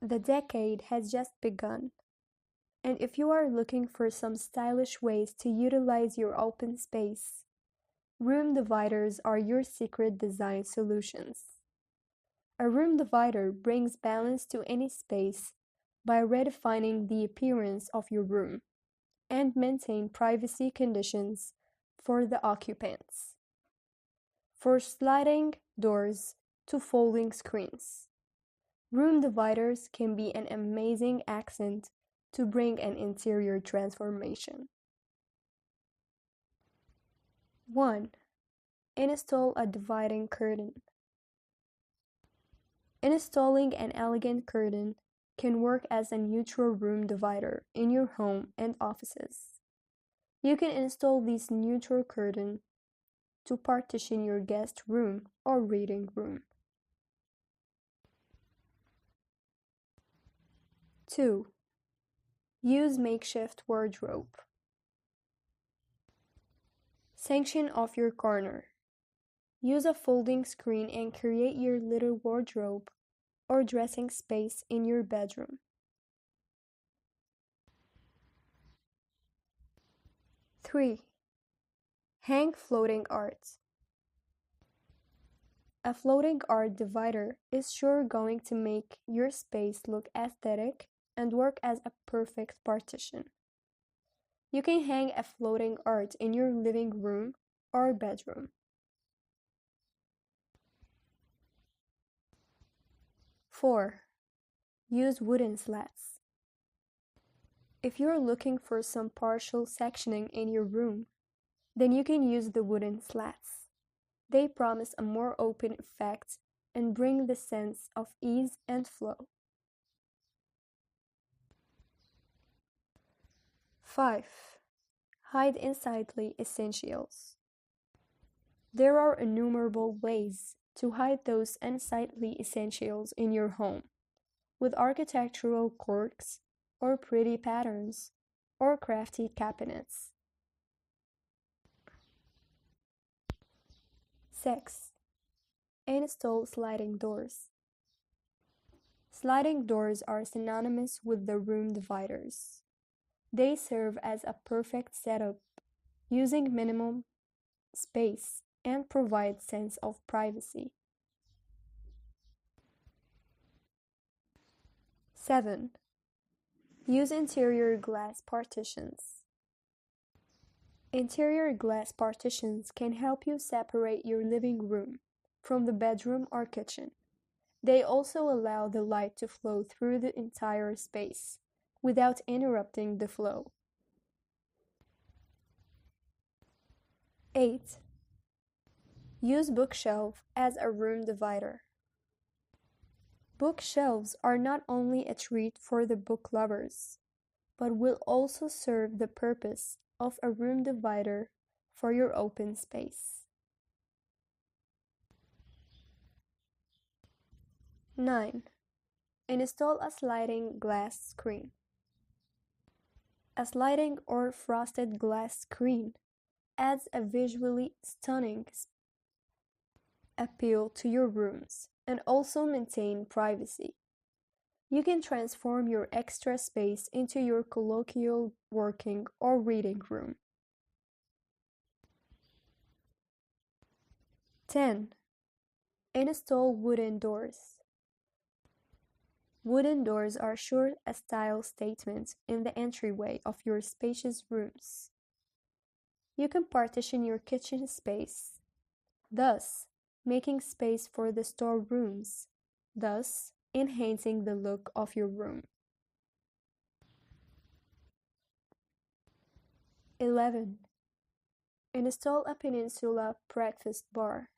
The decade has just begun, and if you are looking for some stylish ways to utilize your open space, room dividers are your secret design solutions. A room divider brings balance to any space by redefining the appearance of your room and maintain privacy conditions for the occupants. For sliding doors to folding screens, room dividers can be an amazing accent to bring an interior transformation. 1. Install a dividing curtain. Installing an elegant curtain can work as a neutral room divider in your home and offices. You can install this neutral curtain to partition your guest room or reading room. 2. Use makeshift wardrobe. Section off your corner. Use a folding screen and create your little wardrobe or dressing space in your bedroom. 3. Hang floating art. A floating art divider is sure going to make your space look aesthetic and work as a perfect partition. You can hang a floating art in your living room or bedroom. 4. Use wooden slats. If you're looking for some partial sectioning in your room, then you can use the wooden slats. They promise a more open effect and bring the sense of ease and flow. 5. Hide unsightly essentials. There are innumerable ways to hide those unsightly essentials in your home, with architectural quirks, or pretty patterns, or crafty cabinets. 6. Install sliding doors. Sliding doors are synonymous with the room dividers. They serve as a perfect setup, using minimum space and provide sense of privacy. 7. Use interior glass partitions. Interior glass partitions can help you separate your living room from the bedroom or kitchen. They also allow the light to flow through the entire space without interrupting the flow. 8. Use bookshelf as a room divider. Bookshelves are not only a treat for the book lovers, but will also serve the purpose of a room divider for your open space. 9. Install a sliding glass screen. A sliding or frosted glass screen adds a visually stunning appeal to your rooms and also maintain privacy. You can transform your extra space into your colloquial working or reading room. 10. Install wooden doors. Wooden doors are sure a style statement in the entryway of your spacious rooms. You can partition your kitchen space, thus making space for the storerooms, thus enhancing the look of your room. 11. Install a peninsula breakfast bar.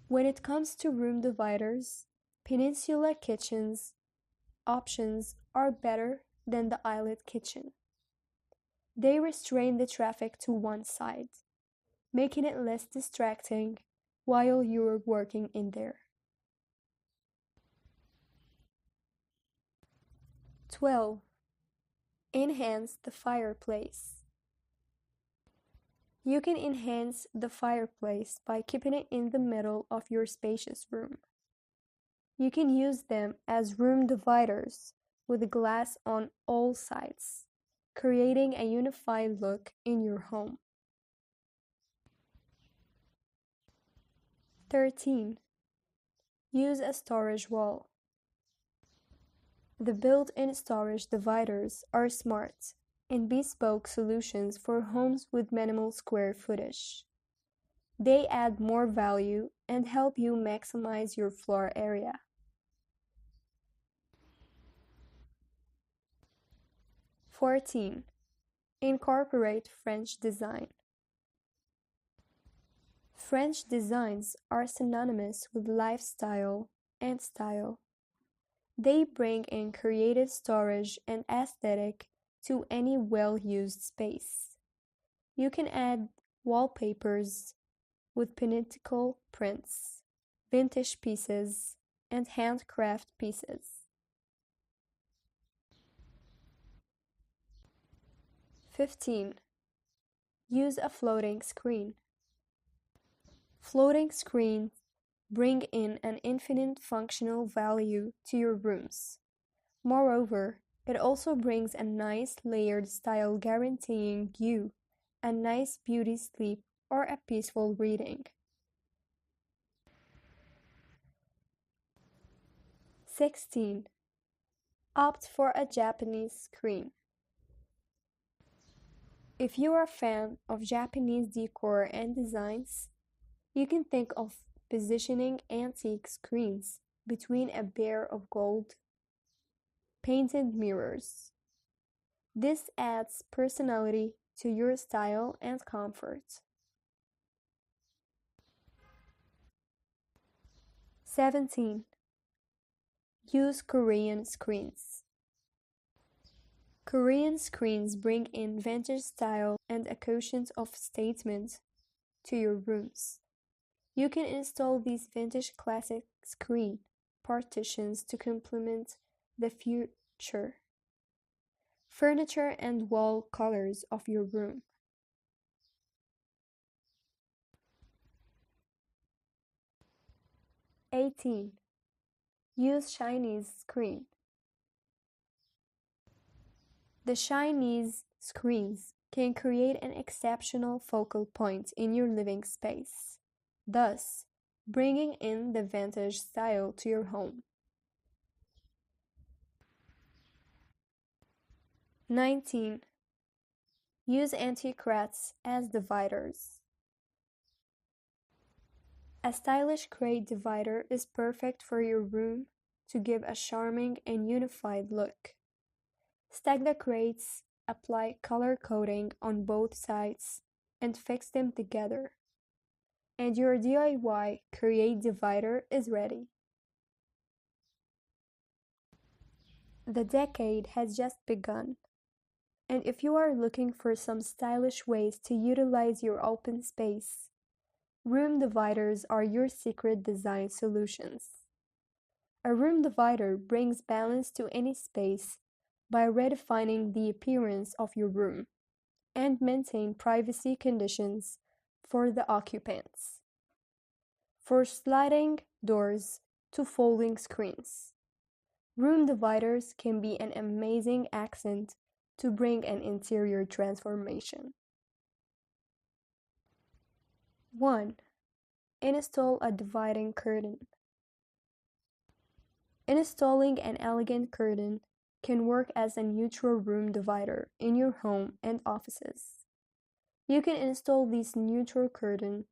When it comes to room dividers, peninsula kitchens options are better than the islet kitchen. They restrain the traffic to one side, making it less distracting while you're working in there. 12. Enhance the fireplace. You can enhance the fireplace by keeping it in the middle of your spacious room. You can use them as room dividers with glass on all sides, creating a unified look in your home. 13. Use a storage wall. The built-in storage dividers are smart and bespoke solutions for homes with minimal square footage. They add more value and help you maximize your floor area. 14. Incorporate French design. French designs are synonymous with lifestyle and style. They bring in creative storage and aesthetic to any well-used space. You can add wallpapers with pinnacle prints, vintage pieces, and handcraft pieces. 15. Use a floating screen. Floating screens bring in an infinite functional value to your rooms. Moreover, it also brings a nice layered style guaranteeing you a nice beauty sleep or a peaceful reading. 16. Opt for a Japanese screen. If you are a fan of Japanese decor and designs, you can think of positioning antique screens between a pair of gold painted mirrors. This adds personality to your style and comfort. 17. Use Korean screens. Korean screens bring in vintage style and a quotient of statement to your rooms. You can install these vintage classic screen partitions to complement the future furniture and wall colors of your room. 18. Use Chinese screen. The Chinese screens can create an exceptional focal point in your living space, thus bringing in the vintage style to your home. 19. Use anti-cracks as dividers. A stylish crate divider is perfect for your room to give a charming and unified look. Stack the crates, apply color coding on both sides, and fix them together. And your DIY crate divider is ready. The decade has just begun, and if you are looking for some stylish ways to utilize your open space, room dividers are your secret design solutions. A room divider brings balance to any space by redefining the appearance of your room and maintain privacy conditions for the occupants. For sliding doors to folding screens, room dividers can be an amazing accent to bring an interior transformation. 1. Install a dividing curtain. Installing an elegant curtain can work as a neutral room divider in your home and offices. You can install this neutral curtain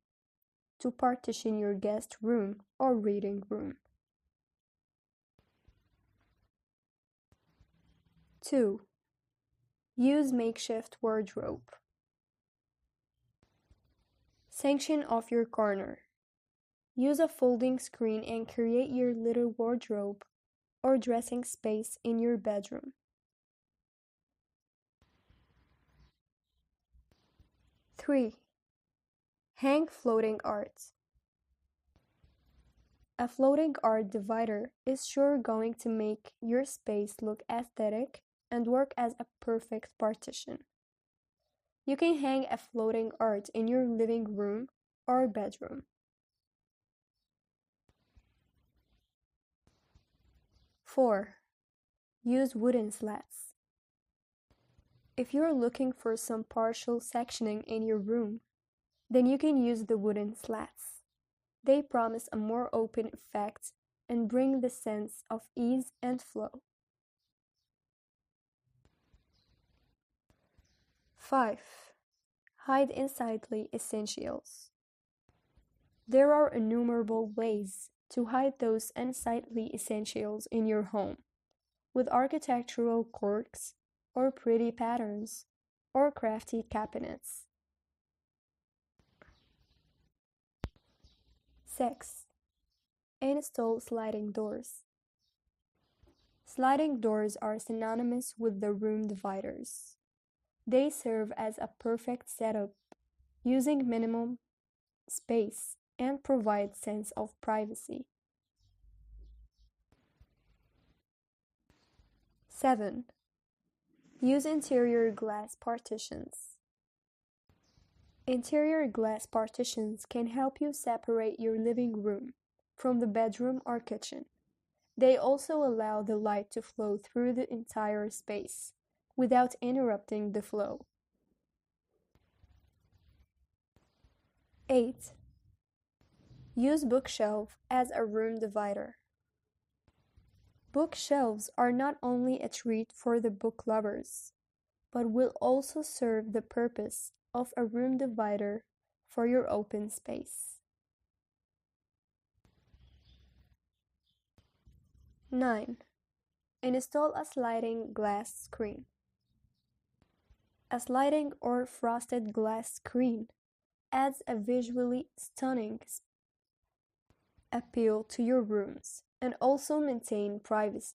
to partition your guest room or reading room. 2. Use makeshift wardrobe. Section off your corner. Use a folding screen and create your little wardrobe or dressing space in your bedroom. 3. Hang floating art. A floating art divider is sure going to make your space look aesthetic and work as a perfect partition. You can hang a floating art in your living room or bedroom. 4. Use wooden slats. If you're looking for some partial sectioning in your room, then you can use the wooden slats. They promise a more open effect and bring the sense of ease and flow. 5. Hide unsightly essentials. There are innumerable ways to hide those unsightly essentials in your home, with architectural quirks, or pretty patterns, or crafty cabinets. 6. Install sliding doors. Sliding doors are synonymous with the room dividers. They serve as a perfect setup, using minimum space and provide sense of privacy. 7. Use interior glass partitions. Interior glass partitions can help you separate your living room from the bedroom or kitchen. They also allow the light to flow through the entire space without interrupting the flow. 8. Use bookshelf as a room divider. Bookshelves are not only a treat for the book lovers, but will also serve the purpose of a room divider for your open space. 9. Install a sliding glass screen. A sliding or frosted glass screen adds a visually stunning appeal to your rooms and also maintain privacy.